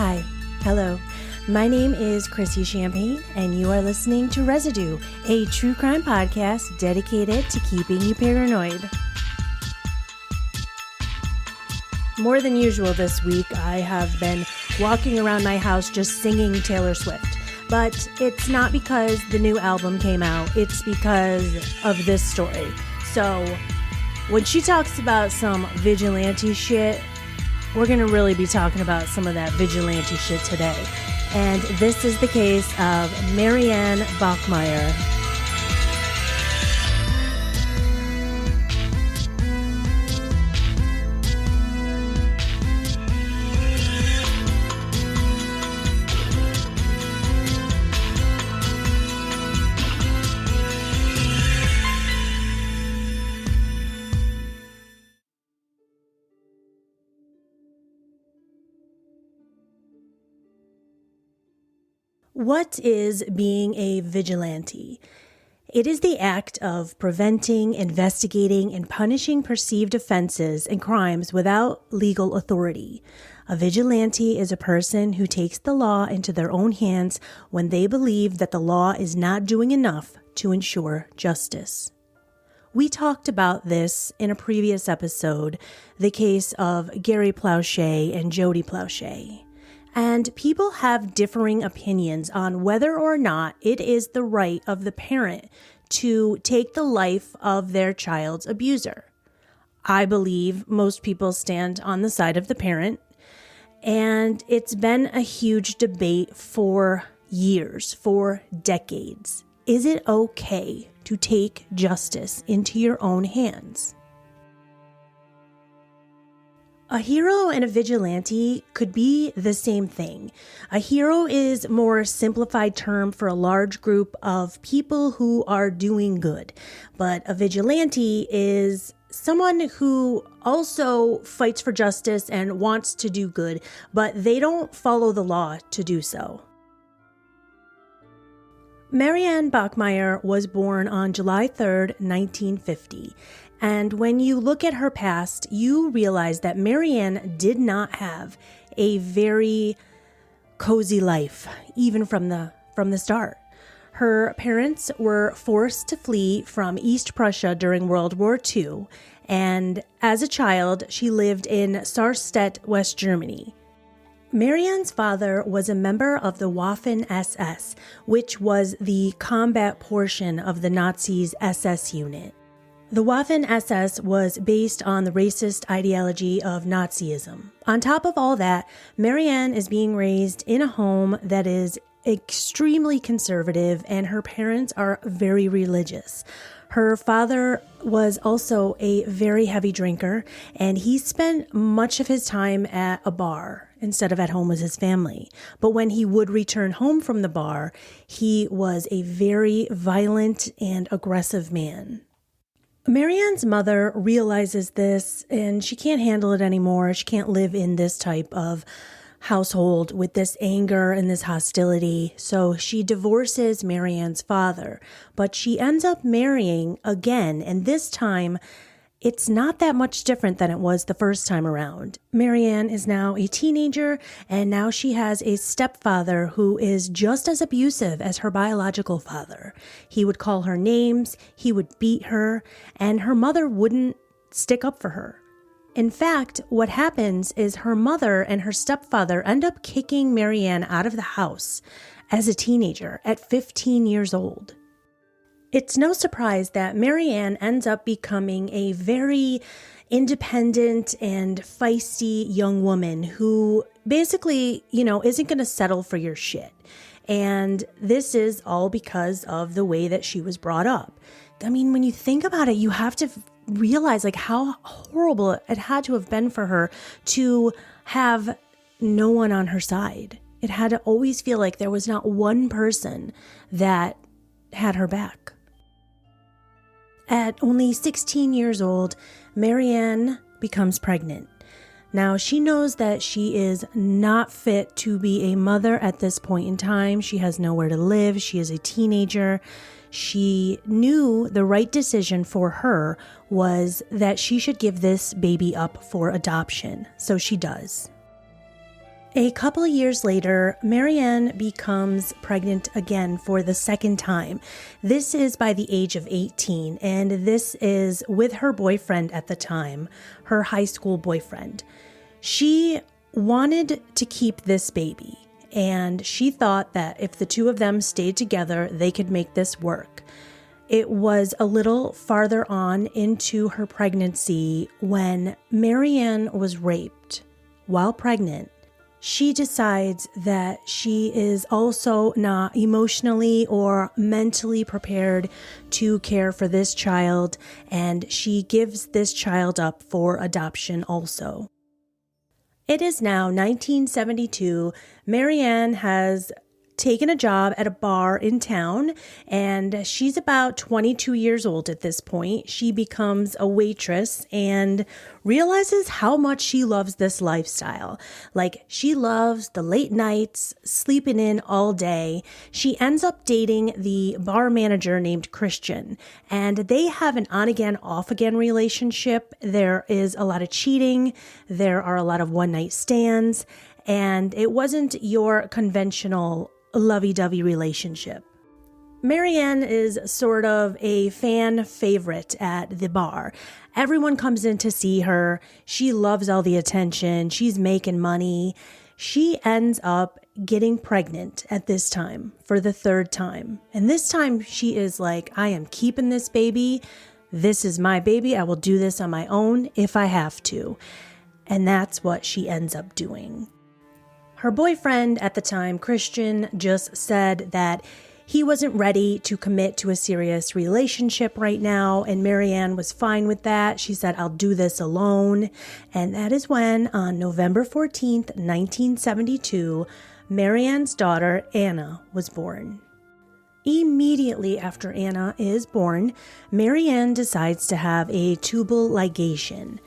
Hi. Hello. My name is Chrissy Champagne, and you are listening to Residue, a true crime podcast dedicated to keeping you paranoid. More than usual this week, I have been walking around my house just singing Taylor Swift. But it's not because the new album came out, it's because of this story. So, when she talks about some vigilante shit, we're going to really be talking about some of that vigilante shit today. And this is the case of Marianne Bachmeier. What is being a vigilante? It is the act of preventing, investigating, and punishing perceived offenses and crimes without legal authority. A vigilante is a person who takes the law into their own hands when they believe that the law is not doing enough to ensure justice. We talked about this in a previous episode, the case of Gary Plauché and Jody Plauché. And people have differing opinions on whether or not it is the right of the parent to take the life of their child's abuser. I believe most people stand on the side of the parent, and it's been a huge debate for years, for decades. Is it okay to take justice into your own hands? A hero and a vigilante could be the same thing. A hero is a more simplified term for a large group of people who are doing good. But a vigilante is someone who also fights for justice and wants to do good, but they don't follow the law to do so. Marianne Bachmeier was born on July 3rd, 1950. And when you look at her past, you realize that Marianne did not have a very cozy life, even from the start. Her parents were forced to flee from East Prussia during World War II, and as a child, she lived in Sarstedt, West Germany. Marianne's father was a member of the Waffen-SS, which was the combat portion of the Nazis' SS unit. The Waffen-SS was based on the racist ideology of Nazism. On top of all that, Marianne is being raised in a home that is extremely conservative, and her parents are very religious. Her father was also a very heavy drinker, and he spent much of his time at a bar instead of at home with his family. But when he would return home from the bar, he was a very violent and aggressive man. Marianne's mother realizes this, and she can't handle it anymore. She can't live in this type of household with this anger and this hostility. So she divorces Marianne's father, but she ends up marrying again. And this time, it's not that much different than it was the first time around. Marianne is now a teenager, and now she has a stepfather who is just as abusive as her biological father. He would call her names, he would beat her, and her mother wouldn't stick up for her. In fact, what happens is her mother and her stepfather end up kicking Marianne out of the house as a teenager at 15 years old. It's no surprise that Marianne ends up becoming a very independent and feisty young woman who basically, isn't going to settle for your shit. And this is all because of the way that she was brought up. I mean, when you think about it, you have to realize how horrible it had to have been for her to have no one on her side. It had to always feel like there was not one person that had her back. At only 16 years old, Marianne becomes pregnant. Now, she knows that she is not fit to be a mother at this point in time. She has nowhere to live. She is a teenager. She knew the right decision for her was that she should give this baby up for adoption. So she does. A couple of years later, Marianne becomes pregnant again for the second time. This is by the age of 18, and this is with her boyfriend at the time, her high school boyfriend. She wanted to keep this baby, and she thought that if the two of them stayed together, they could make this work. It was a little farther on into her pregnancy when Marianne was raped while pregnant. She decides that she is also not emotionally or mentally prepared to care for this child, and she gives this child up for adoption also. It is now 1972. Marianne has taken a job at a bar in town, and she's about 22 years old at this point. She becomes a waitress and realizes how much she loves this lifestyle. Like, she loves the late nights, sleeping in all day. She ends up dating the bar manager named Christian, and they have an on-again, off-again relationship. There is a lot of cheating. There are a lot of one-night stands, and it wasn't your conventional lovey-dovey relationship. Marianne is sort of a fan favorite at the bar. Everyone comes in to see her. She loves all the attention. She's making money. She ends up getting pregnant at this time for the third time. And this time she is like, I am keeping this baby. This is my baby. I will do this on my own if I have to. And that's what she ends up doing. Her boyfriend at the time, Christian, just said that he wasn't ready to commit to a serious relationship right now, and Marianne was fine with that. She said, I'll do this alone. And that is when, on November 14th, 1972, Marianne's daughter, Anna, was born. Immediately after Anna is born, Marianne decides to have a tubal ligation,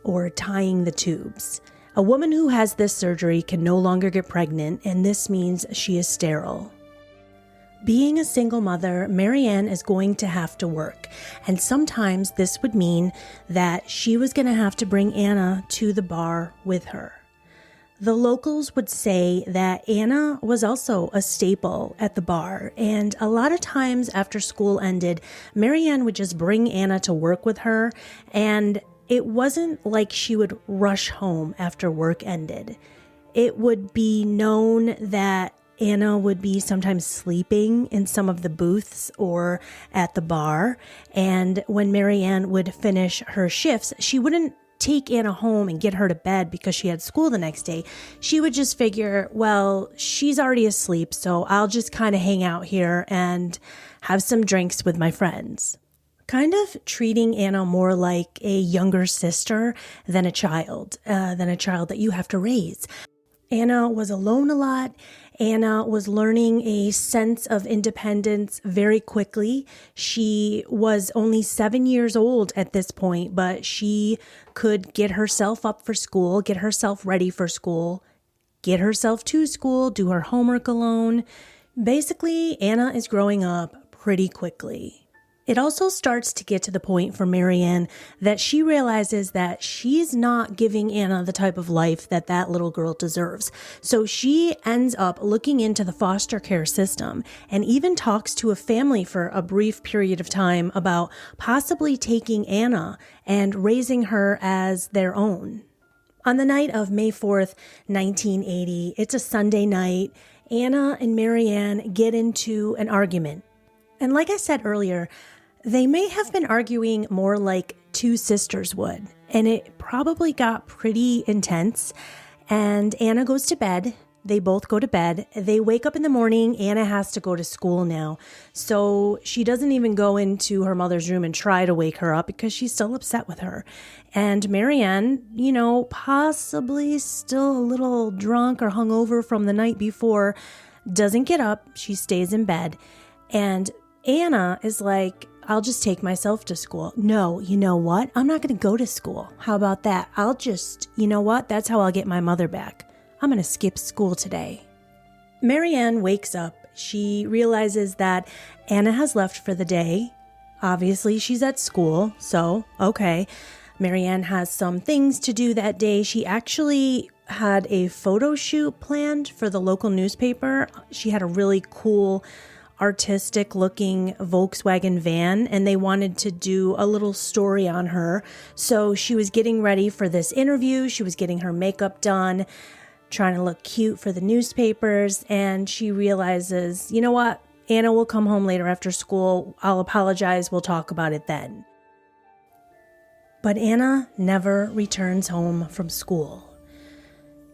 or tying the tubes. A woman who has this surgery can no longer get pregnant, and this means she is sterile. Being a single mother, Marianne is going to have to work, and sometimes this would mean that she was going to have to bring Anna to the bar with her. The locals would say that Anna was also a staple at the bar, and a lot of times after school ended, Marianne would just bring Anna to work with her, and it wasn't like she would rush home after work ended. It would be known that Anna would be sometimes sleeping in some of the booths or at the bar. And when Marianne would finish her shifts, she wouldn't take Anna home and get her to bed because she had school the next day. She would just figure, well, she's already asleep, so I'll just kind of hang out here and have some drinks with my friends. Kind of treating Anna more like a younger sister than a child that you have to raise. Anna was alone a lot. Anna was learning a sense of independence very quickly. She was only 7 years old at this point, but she could get herself up for school, get herself ready for school, get herself to school, do her homework alone. Basically, Anna is growing up pretty quickly. It also starts to get to the point for Marianne that she realizes that she's not giving Anna the type of life that that little girl deserves. So she ends up looking into the foster care system and even talks to a family for a brief period of time about possibly taking Anna and raising her as their own. On the night of May 4th, 1980, it's a Sunday night, Anna and Marianne get into an argument. And like I said earlier, they may have been arguing more like two sisters would, and it probably got pretty intense. And Anna goes to bed. They both go to bed. They wake up in the morning. Anna has to go to school now. So she doesn't even go into her mother's room and try to wake her up because she's still upset with her. And Marianne, possibly still a little drunk or hungover from the night before, doesn't get up. She stays in bed. And Anna is like, I'll just take myself to school. No, you know what? I'm not going to go to school. How about that? I'll just, that's how I'll get my mother back. I'm going to skip school today. Marianne wakes up. She realizes that Anna has left for the day. Obviously, she's at school, so okay. Marianne has some things to do that day. She actually had a photo shoot planned for the local newspaper. She had a really cool, artistic looking Volkswagen van, and they wanted to do a little story on her. So she was getting ready for this interview. She was getting her makeup done, trying to look cute for the newspapers. And she realizes, you know what? Anna will come home later after school. I'll apologize. We'll talk about it then. But Anna never returns home from school.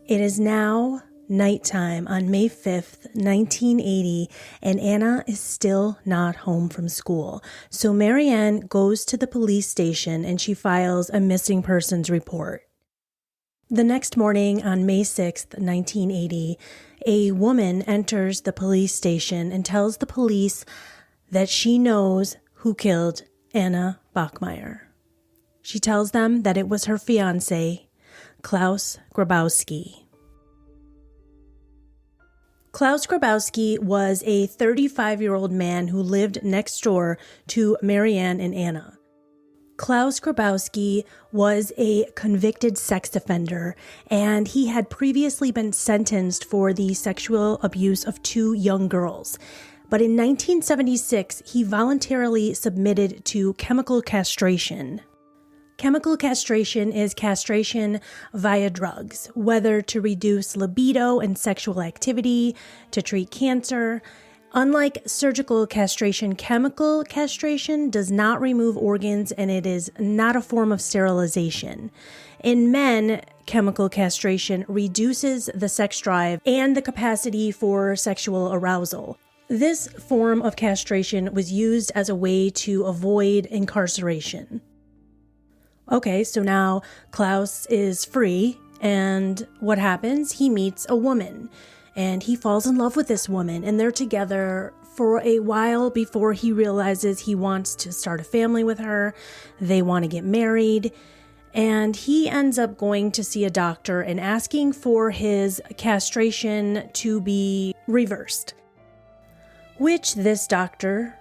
It is now nighttime on May 5th, 1980, and Anna is still not home from school. So Marianne goes to the police station and she files a missing persons report. The next morning on May 6th, 1980, a woman enters the police station and tells the police that she knows who killed Anna Bachmeier. She tells them that it was her fiancé, Klaus Grabowski. Klaus Grabowski was a 35-year-old man who lived next door to Marianne and Anna. Klaus Grabowski was a convicted sex offender, and he had previously been sentenced for the sexual abuse of 2 young girls. But in 1976, he voluntarily submitted to chemical castration. Chemical castration is castration via drugs, whether to reduce libido and sexual activity, to treat cancer. Unlike surgical castration, chemical castration does not remove organs, and it is not a form of sterilization. In men, chemical castration reduces the sex drive and the capacity for sexual arousal. This form of castration was used as a way to avoid incarceration. Okay, so now Klaus is free, and what happens? He meets a woman, and he falls in love with this woman, and they're together for a while before he realizes he wants to start a family with her. They want to get married, and he ends up going to see a doctor and asking for his castration to be reversed, which this doctor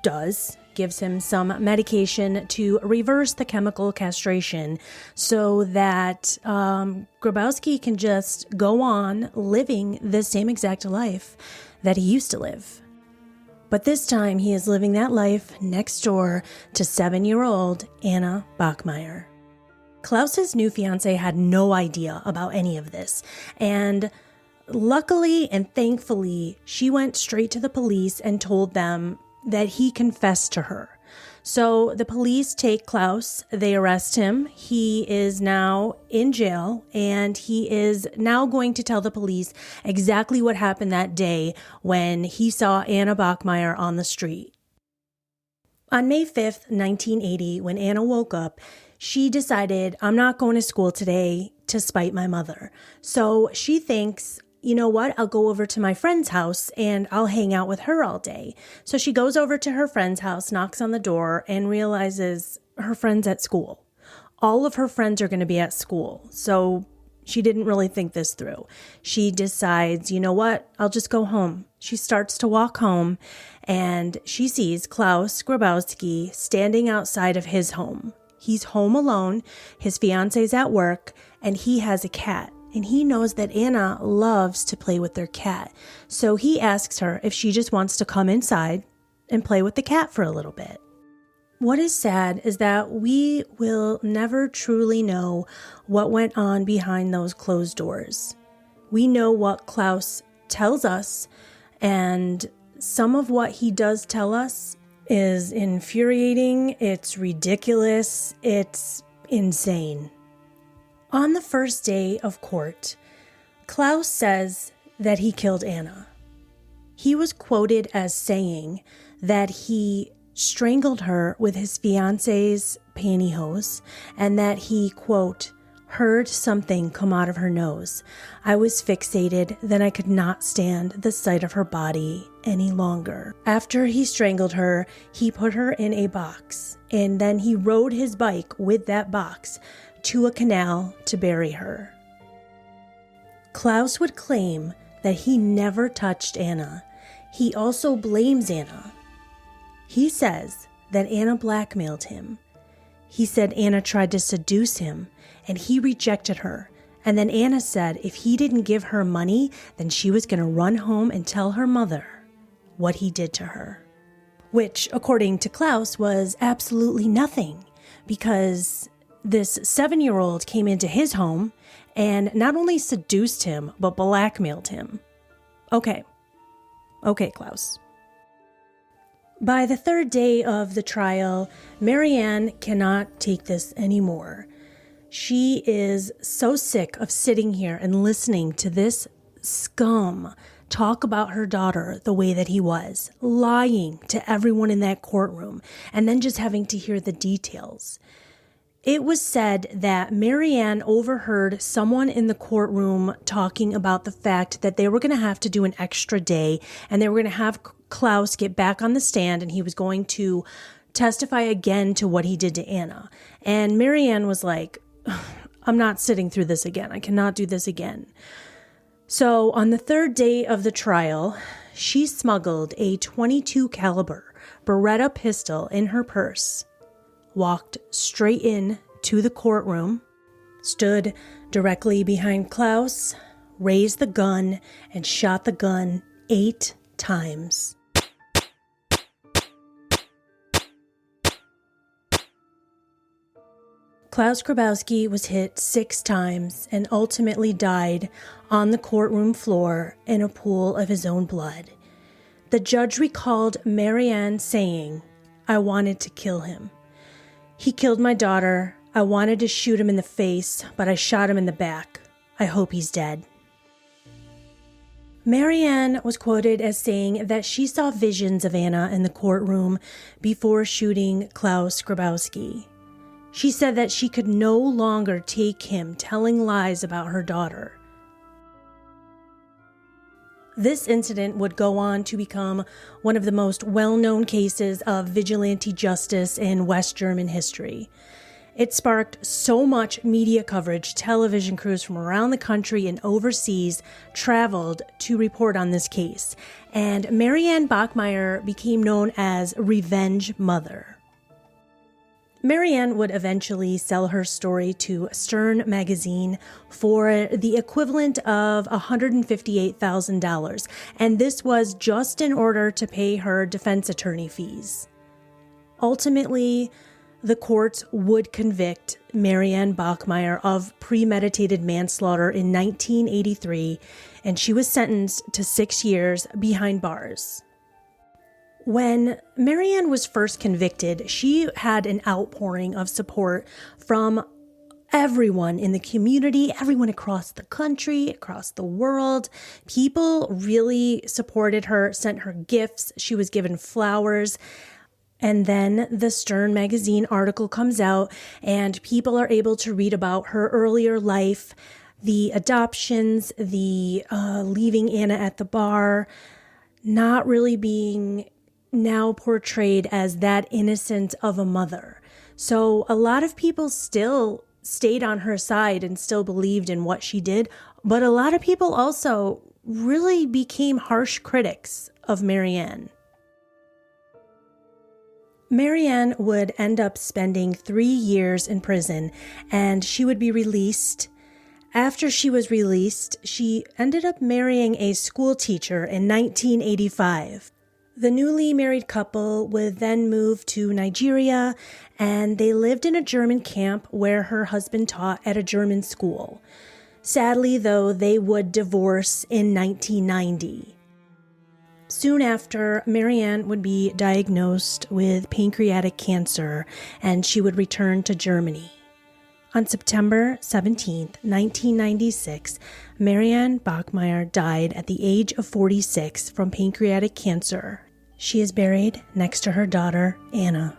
does. Gives him some medication to reverse the chemical castration so that Grabowski can just go on living the same exact life that he used to live. But this time he is living that life next door to 7-year-old Anna Bachmeier. Klaus's new fiancée had no idea about any of this, and luckily and thankfully, she went straight to the police and told them that he confessed to her. So the police take Klaus, they arrest him. He is now in jail, and he is now going to tell the police exactly what happened that day when he saw Anna Bachmeier on the street. On May 5th, 1980, when Anna woke up, she decided, I'm not going to school today to spite my mother. So she thinks, you know what, I'll go over to my friend's house and I'll hang out with her all day. So she goes over to her friend's house, knocks on the door, and realizes her friend's at school. All of her friends are going to be at school. So she didn't really think this through. She decides, you know what, I'll just go home. She starts to walk home, and she sees Klaus Grabowski standing outside of his home. He's home alone, his fiance's at work, and he has a cat. And he knows that Anna loves to play with their cat. So he asks her if she just wants to come inside and play with the cat for a little bit. What is sad is that we will never truly know what went on behind those closed doors. We know what Klaus tells us, and some of what he does tell us is infuriating, it's ridiculous, it's insane. On the first day of court, Klaus says that he killed Anna. He was quoted as saying that he strangled her with his fiance's pantyhose and that he, quote, heard something come out of her nose. I was fixated, then I could not stand the sight of her body any longer. After he strangled her, he put her in a box, and then he rode his bike with that box to a canal to bury her. Klaus would claim that he never touched Anna. He also blames Anna. He says that Anna blackmailed him. He said Anna tried to seduce him, and he rejected her And then Anna said if he didn't give her money, then she was going to run home and tell her mother what he did to her. Which, according to Klaus, was absolutely nothing, because this 7-year-old came into his home and not only seduced him, but blackmailed him. Okay, Klaus. By the third day of the trial, Marianne cannot take this anymore. She is so sick of sitting here and listening to this scum talk about her daughter the way that he was, lying to everyone in that courtroom, and then just having to hear the details. It was said that Marianne overheard someone in the courtroom talking about the fact that they were going to have to do an extra day, and they were going to have Klaus get back on the stand, and he was going to testify again to what he did to Anna. And Marianne was like, I'm not sitting through this again. I cannot do this again. So on the third day of the trial, she smuggled a .22 caliber Beretta pistol in her purse, walked straight in to the courtroom, stood directly behind Klaus, raised the gun, and shot the gun 8 times. Klaus Grabowski was hit 6 times and ultimately died on the courtroom floor in a pool of his own blood. The judge recalled Marianne saying, "I wanted to kill him. He killed my daughter. I wanted to shoot him in the face, but I shot him in the back. I hope he's dead." Marianne was quoted as saying that she saw visions of Anna in the courtroom before shooting Klaus Grabowski. She said that she could no longer take him telling lies about her daughter. This incident would go on to become one of the most well-known cases of vigilante justice in West German history. It sparked so much media coverage, television crews from around the country and overseas traveled to report on this case, and Marianne Bachmeier became known as Revenge Mother. Marianne would eventually sell her story to Stern magazine for the equivalent of $158,000, and this was just in order to pay her defense attorney fees. Ultimately, the courts would convict Marianne Bachmeier of premeditated manslaughter in 1983, and she was sentenced to 6 years behind bars. When Marianne was first convicted, she had an outpouring of support from everyone in the community, everyone across the country, across the world. People really supported her, sent her gifts. She was given flowers. And then the Stern magazine article comes out, and people are able to read about her earlier life, the adoptions, the leaving Anna at the bar, not really being now portrayed as that innocent of a mother. So a lot of people still stayed on her side and still believed in what she did, but a lot of people also really became harsh critics of Marianne. Marianne would end up spending 3 years in prison, and she would be released. After she was released, she ended up marrying a school teacher in 1985. The newly married couple would then move to Nigeria, and they lived in a German camp where her husband taught at a German school. Sadly, though, they would divorce in 1990. Soon after, Marianne would be diagnosed with pancreatic cancer, and she would return to Germany. On September 17, 1996, Marianne Bachmeier died at the age of 46 from pancreatic cancer. She is buried next to her daughter, Anna.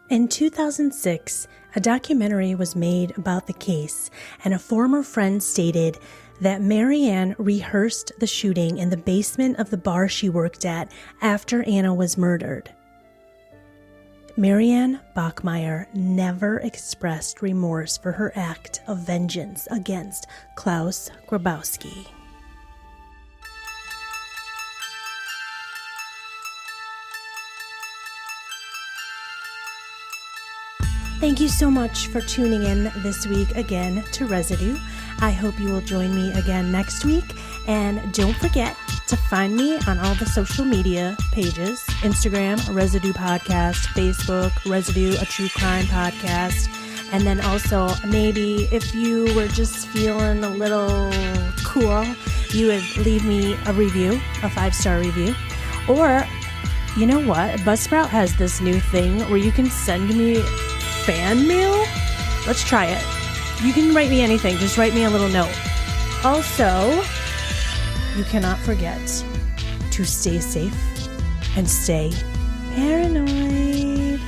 In 2006, a documentary was made about the case, and a former friend stated that Marianne rehearsed the shooting in the basement of the bar she worked at after Anna was murdered. Marianne Bachmeier never expressed remorse for her act of vengeance against Klaus Grabowski. Thank you so much for tuning in this week again to Residue. I hope you will join me again next week. And don't forget to find me on all the social media pages, Instagram, Residue Podcast, Facebook, Residue, a true crime podcast. And then also maybe if you were just feeling a little cool, you would leave me a review, a 5-star review. Or, you know what? Buzzsprout has this new thing where you can send me fan mail. Let's try it. You can write me anything. Just write me a little note. Also, you cannot forget to stay safe and stay paranoid.